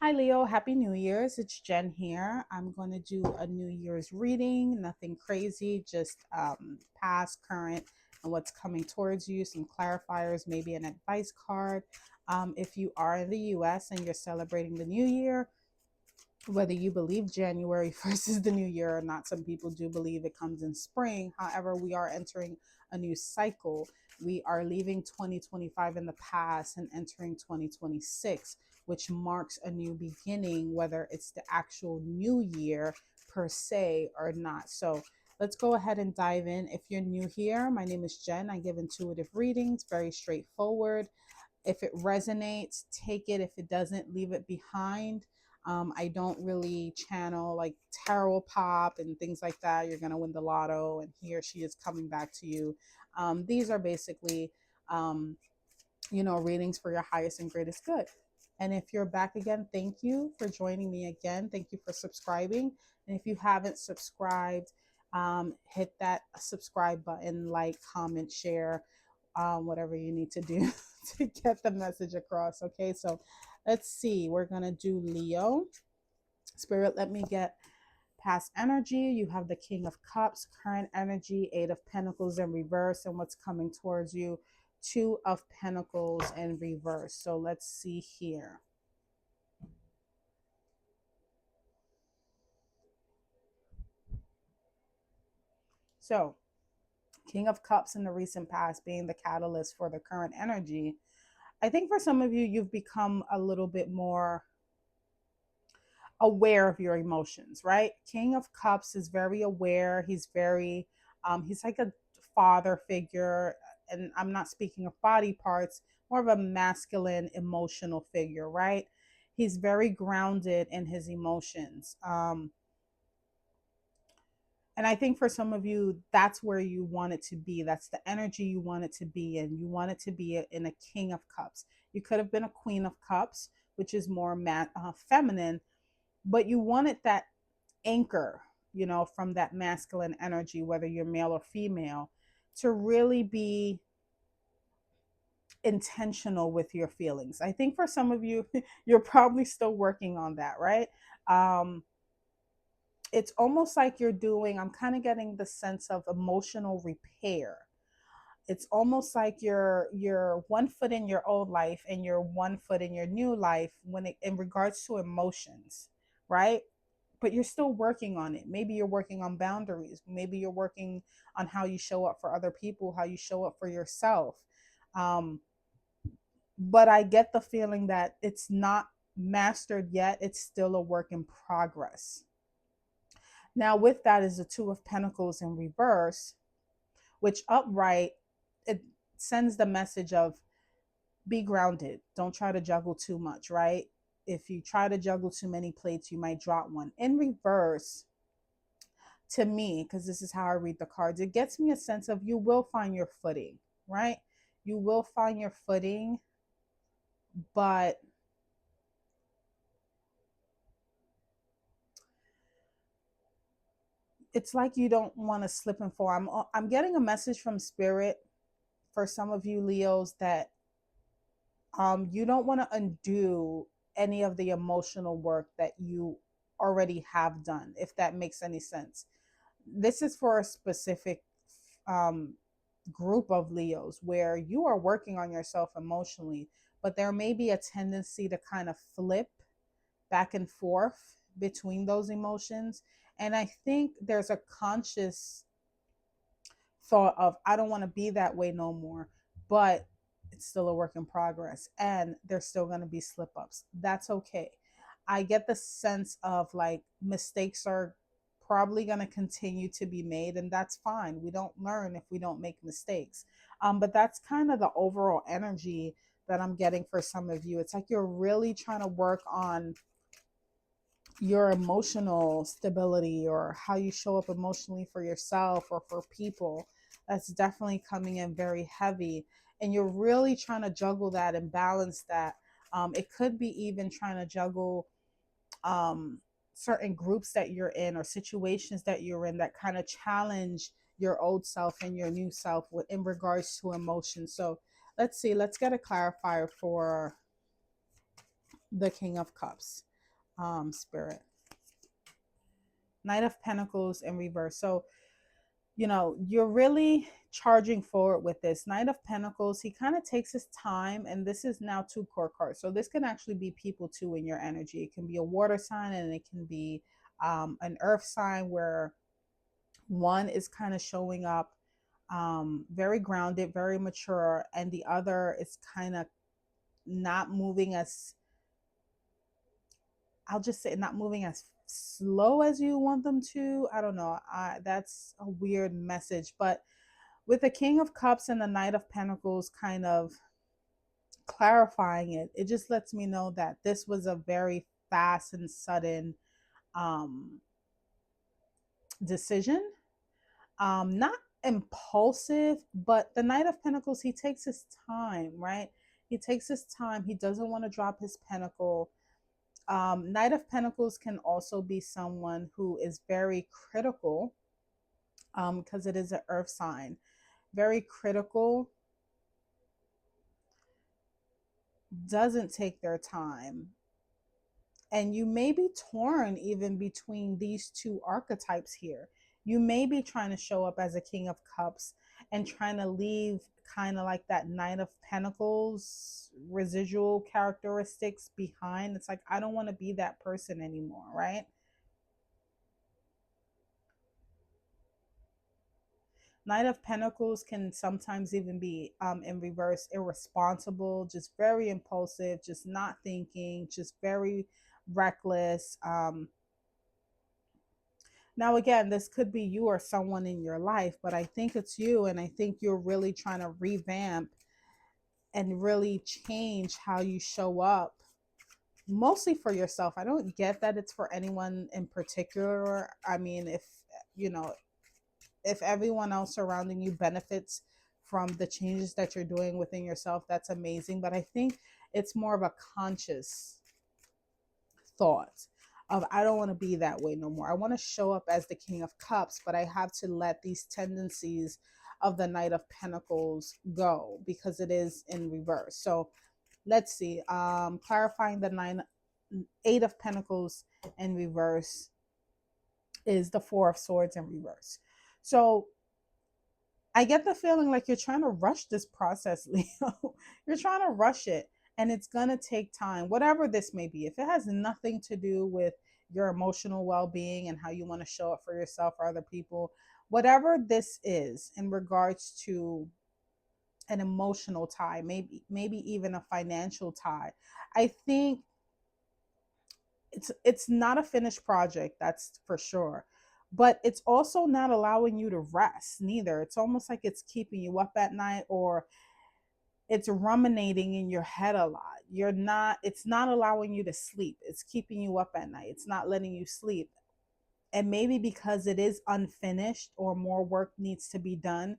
Hi, Leo. Happy New Year's. It's Jen here. I'm going to do a New Year's reading. Nothing crazy, just past, current, and what's coming towards you. Some clarifiers, maybe an advice card. If you are in the US and you're celebrating the new year, whether you believe January 1st is the new year or not, some people do believe it comes in spring. However, we are entering a new cycle. We are leaving 2025 in the past and entering 2026, which marks a new beginning, whether it's the actual new year per se or not. So let's go ahead and dive in. If you're new here, my name is Jen. I give intuitive readings, very straightforward. If it resonates, take it. If it doesn't, leave it behind. I don't really channel like tarot pop and things like that. You're going to win the lotto and he or she is coming back to you. These are basically, um, readings for your highest and greatest good. And if you're back again, thank you for joining me again. Thank you for subscribing. And if you haven't subscribed, hit that subscribe button, like, comment, share, whatever you need to do to get the message across. Okay, so let's see. We're going to do Leo. Spirit, let me get past energy. You have the King of Cups, current energy, Eight of Pentacles in reverse, and what's coming towards you, Two of Pentacles in reverse. So let's see here. So, King of Cups in the recent past being the catalyst for the current energy. I think for some of you, you've become a little bit more aware of your emotions, right? King of Cups is very aware. He's like a father figure. And I'm not speaking of body parts, more of a masculine emotional figure, right? He's very grounded in his emotions. And I think for some of you, that's where you want it to be. That's the energy you want it to be in. You want it to be in a King of Cups. You could have been a Queen of Cups, which is more feminine, but you wanted that anchor, from that masculine energy, whether you're male or female, to really be intentional with your feelings. I think for some of you, you're probably still working on that, right? Um, it's almost like I'm kind of getting the sense of emotional repair. It's almost like you're one foot in your old life and you're one foot in your new life in regards to emotions, right? But you're still working on it. Maybe you're working on boundaries. Maybe you're working on how you show up for other people, how you show up for yourself. Um, but I get the feeling that it's not mastered yet. It's still a work in progress. Now, with that is the Two of Pentacles in reverse, which upright, it sends the message of be grounded. Don't try to juggle too much, right? If you try to juggle too many plates, you might drop one. In reverse, to me, because this is how I read the cards, it gets me a sense of you will find your footing, right? You will find your footing, but it's like you don't want to slip and fall. I'm getting a message from spirit for some of you Leos that you don't want to undo any of the emotional work that you already have done, if that makes any sense. This is for a specific um, group of Leos where you are working on yourself emotionally, but there may be a tendency to kind of flip back and forth between those emotions. And I think there's a conscious thought of, I don't want to be that way no more, but it's still a work in progress and there's still going to be slip ups. That's okay. I get the sense of like mistakes are probably going to continue to be made, and that's fine. We don't learn if we don't make mistakes. But that's kind of the overall energy that I'm getting for some of you. It's like you're really trying to work on your emotional stability or how you show up emotionally for yourself or for people. That's definitely coming in very heavy, and you're really trying to juggle that and balance that. It could be even trying to juggle um, certain groups that you're in or situations that you're in that kind of challenge your old self and your new self in regards to emotion. So let's see, let's get a clarifier for the King of Cups. Spirit. Knight of Pentacles in reverse. So, you're really charging forward with this. Knight of Pentacles, he kind of takes his time, and this is now two core cards. So this can actually be people too in your energy. It can be a water sign, and it can be an earth sign, where one is kind of showing up very grounded, very mature, and the other is kind of not moving as, I'll just say, not moving as slow as you want them to. I don't know. That's a weird message. But with the King of Cups and the Knight of Pentacles kind of clarifying it, it just lets me know that this was a very fast and sudden um, decision. Not impulsive, but the Knight of Pentacles, he takes his time, right? He takes his time. He doesn't want to drop his pentacle. Knight of Pentacles can also be someone who is very critical, because it is an earth sign. Very critical, doesn't take their time. And you may be torn even between these two archetypes here. You may be trying to show up as a King of Cups and trying to leave kind of like that Knight of Pentacles residual characteristics behind. It's like, I don't want to be that person anymore, right? Knight of Pentacles can sometimes even be in reverse, irresponsible, just very impulsive, just not thinking, just very reckless. Now, again, this could be you or someone in your life, but I think it's you, and I think you're really trying to revamp and really change how you show up, mostly for yourself. I don't get that it's for anyone in particular. I mean, you know, if everyone else surrounding you benefits from the changes that you're doing within yourself, that's amazing. But I think it's more of a conscious thought of, I don't want to be that way no more. I want to show up as the King of Cups, but I have to let these tendencies of the Knight of Pentacles go because it is in reverse. So let's see. Clarifying the Eight of Pentacles in reverse is the Four of Swords in reverse. So I get the feeling like you're trying to rush this process, Leo. You're trying to rush it, and it's going to take time, whatever this may be. If it has nothing to do with your emotional well being and how you want to show up for yourself or other people, whatever this is in regards to an emotional tie, maybe even a financial tie, I think it's not a finished project, that's for sure, but it's also not allowing you to rest neither. It's almost like it's keeping you up at night, or it's ruminating in your head a lot. It's not allowing you to sleep. It's keeping you up at night. It's not letting you sleep. And maybe because it is unfinished or more work needs to be done,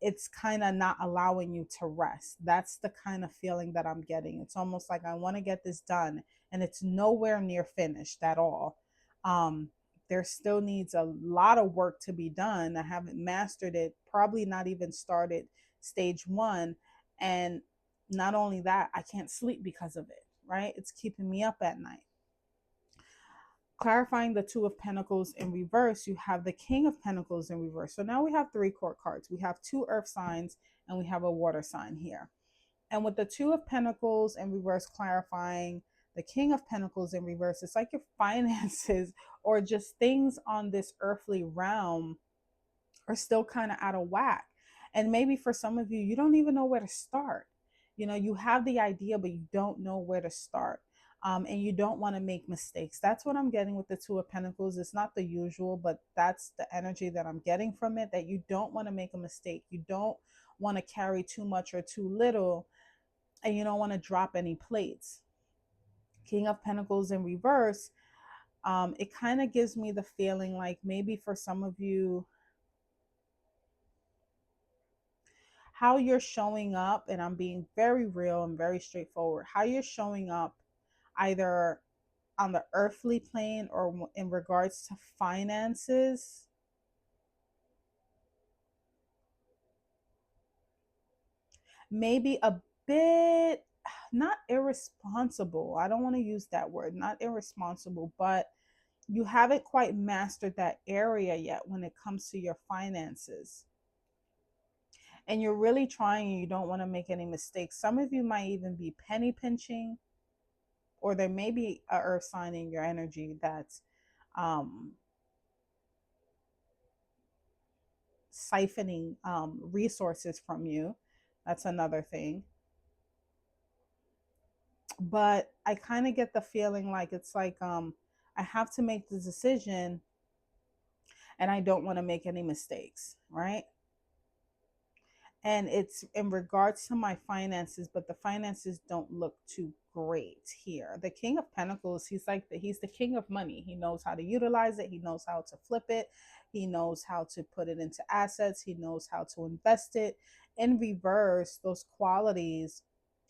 it's kind of not allowing you to rest. That's the kind of feeling that I'm getting. It's almost like I want to get this done, and it's nowhere near finished at all. Um, there still needs a lot of work to be done. I haven't mastered it, probably not even started stage one. And not only that, I can't sleep because of it, right? It's keeping me up at night. Clarifying the Two of Pentacles in reverse, you have the King of Pentacles in reverse. So now we have three court cards. We have two earth signs and we have a water sign here. And with the Two of Pentacles in reverse, clarifying the King of Pentacles in reverse, it's like your finances or just things on this earthly realm are still kind of out of whack. And maybe for some of you, you don't even know where to start. You have the idea, but you don't know where to start. And you don't want to make mistakes. That's what I'm getting with the Two of Pentacles. It's not the usual, but that's the energy that I'm getting from it, that you don't want to make a mistake. You don't want to carry too much or too little, and you don't want to drop any plates. King of Pentacles in reverse, it kind of gives me the feeling like maybe for some of you, how you're showing up, and I'm being very real and very straightforward, how you're showing up either on the earthly plane or in regards to finances, maybe a bit, not irresponsible. I don't want to use that word, not irresponsible, but you haven't quite mastered that area yet when it comes to your finances. And you're really trying and you don't want to make any mistakes. Some of you might even be penny pinching, or there may be a earth sign in your energy that's um, siphoning resources from you. That's another thing. But I kind of get the feeling like it's like I have to make the decision and I don't want to make any mistakes, right? And it's in regards to my finances, but the finances don't look too great here. The King of Pentacles, he's the king of money. He knows how to utilize it, he knows how to flip it, he knows how to put it into assets, he knows how to invest it. In reverse, those qualities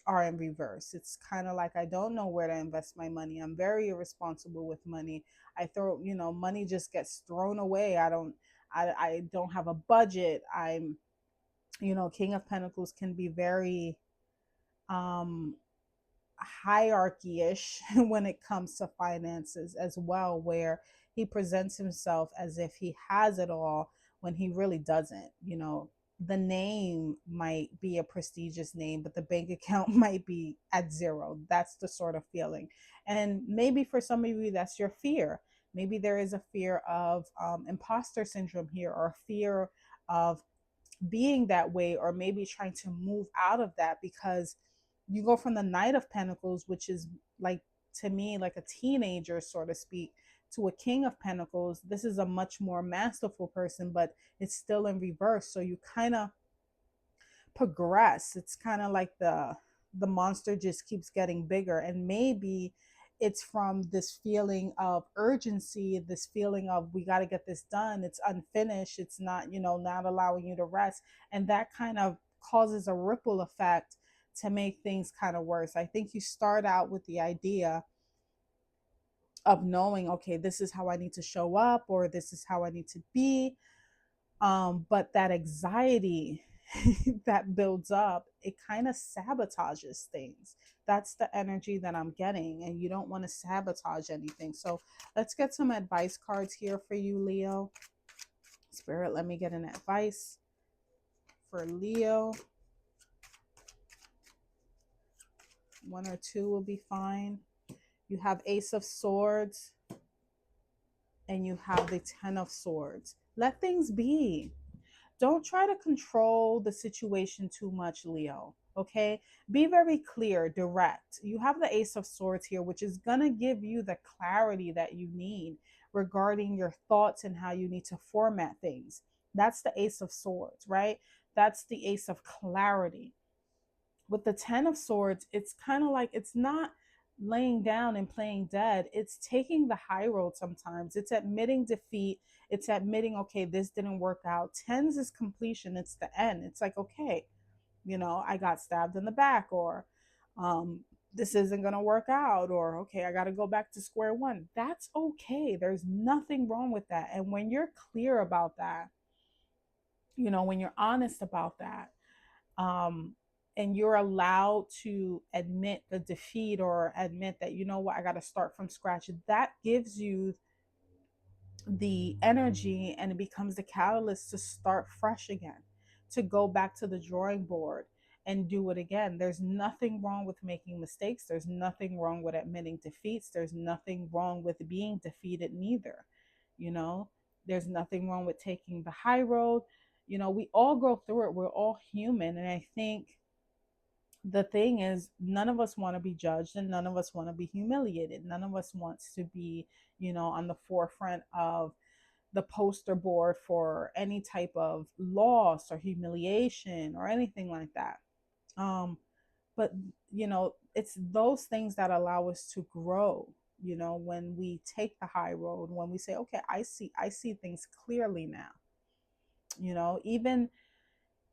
are in reverse. It's kind of like I don't know where to invest my money. I'm very irresponsible with money. I throw, money just gets thrown away. I don't have a budget. I'm, King of Pentacles can be very um hierarchy-ish when it comes to finances as well, where he presents himself as if he has it all when he really doesn't. The name might be a prestigious name, but the bank account might be at zero. That's the sort of feeling. And maybe for some of you, that's your fear. Maybe there is a fear of imposter syndrome here, or fear of being that way, or maybe trying to move out of that, because you go from the Knight of Pentacles, which is like, to me, like a teenager, so to speak, to a King of Pentacles. This is a much more masterful person, but it's still in reverse. So you kind of progress. It's kind of like the monster just keeps getting bigger, and maybe it's from this feeling of urgency, this feeling of we got to get this done. It's unfinished. It's not, not allowing you to rest, and that kind of causes a ripple effect to make things kind of worse. I think you start out with the idea of knowing, okay, this is how I need to show up, or this is how I need to be, but that anxiety that builds up, it kind of sabotages things. That's the energy that I'm getting, and you don't want to sabotage anything. So let's get some advice cards here for you, Leo. Spirit, let me get an advice for Leo. One or two will be fine. You have Ace of Swords, and you have the Ten of Swords. Let things be. Don't try to control the situation too much, Leo. Okay? Be very clear, direct. You have the Ace of Swords here, which is going to give you the clarity that you need regarding your thoughts and how you need to format things. That's the Ace of Swords, right? That's the Ace of clarity. With the Ten of Swords, it's kind of like, it's not laying down and playing dead. It's taking the high road sometimes. It's admitting defeat. It's admitting, okay, this didn't work out. Tens is completion. It's the end. It's like, okay, I got stabbed in the back, or this isn't going to work out, or okay, I got to go back to square one. That's okay. There's nothing wrong with that. And when you're clear about that, when you're honest about that, um, and you're allowed to admit the defeat, or admit that, what, I got to start from scratch, that gives you the energy, and it becomes the catalyst to start fresh again, to go back to the drawing board and do it again. There's nothing wrong with making mistakes. There's nothing wrong with admitting defeats. There's nothing wrong with being defeated, neither. You know, there's nothing wrong with taking the high road. We all go through it. We're all human. And I think the thing is, none of us want to be judged, and none of us want to be humiliated. None of us wants to be, on the forefront of the poster board for any type of loss or humiliation or anything like that. But it's those things that allow us to grow. When we take the high road, when we say, okay, I see things clearly now. Even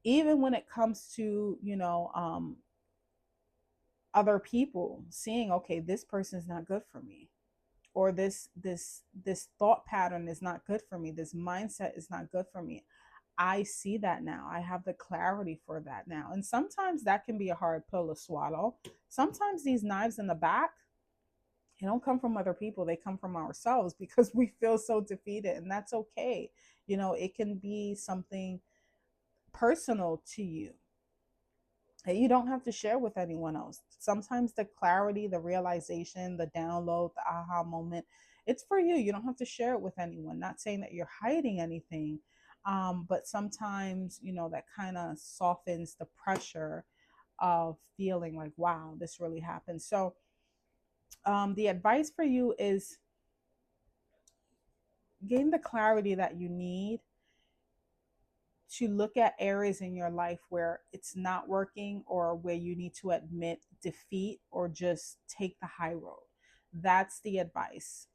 when it comes to other people, seeing, okay, this person is not good for me, or this thought pattern is not good for me, this mindset is not good for me. I see that now. I have the clarity for that now. And sometimes that can be a hard pill to swallow. Sometimes these knives in the back, they don't come from other people, they come from ourselves because we feel so defeated, and that's okay. It can be something personal to you that you don't have to share with anyone else. Sometimes the clarity, the realization, the download, the aha moment, it's for you. You don't have to share it with anyone. Not saying that you're hiding anything, but sometimes, that kind of softens the pressure of feeling like, wow, this really happened. So, the advice for you is gain the clarity that you need to look at areas in your life where it's not working or where you need to admit defeat or just take the high road. That's the advice,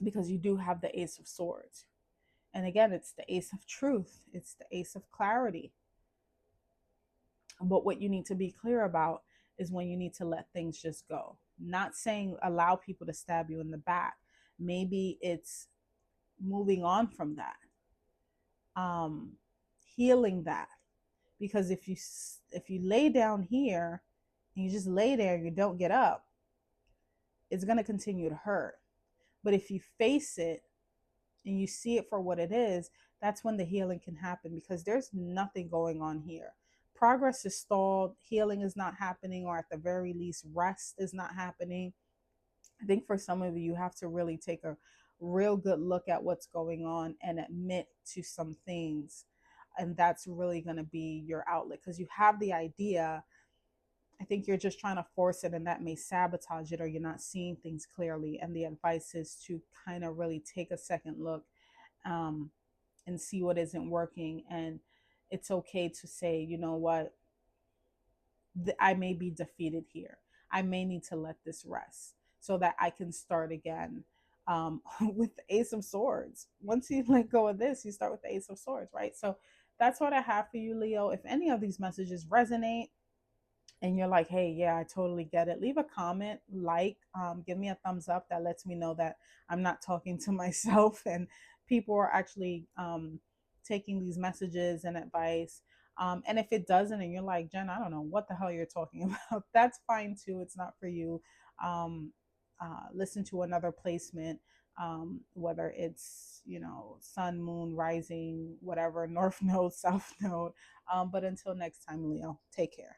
because you do have the Ace of Swords. And again, it's the Ace of Truth, it's the Ace of Clarity. But what you need to be clear about is when you need to let things just go. Not saying allow people to stab you in the back. Maybe it's moving on from that, um, healing that. Because if you lay down here and you just lay there and you don't get up, it's going to continue to hurt. But if you face it and you see it for what it is, that's when the healing can happen, because there's nothing going on here. Progress is stalled, healing is not happening, or at the very least, rest is not happening. I think for some of you, you have to really take a real good look at what's going on and admit to some things. And that's really going to be your outlet, because you have the idea. I think you're just trying to force it, and that may sabotage it, or you're not seeing things clearly. And the advice is to kind of really take a second look, um, and see what isn't working. And it's okay to say, you know what, I may be defeated here. I may need to let this rest so that I can start again. With the Ace of Swords. Once you let go of this, you start with the Ace of Swords, right? So that's what I have for you, Leo. If any of these messages resonate and you're like, hey, yeah, I totally get it, leave a comment, give me a thumbs up. That lets me know that I'm not talking to myself and people are actually taking these messages and advice. And if it doesn't, and you're like, Jen, I don't know what the hell you're talking about, that's fine too. It's not for you. Um, Listen to another placement, whether it's, sun, moon, rising, whatever, north node, south node. But until next time, Leo, take care.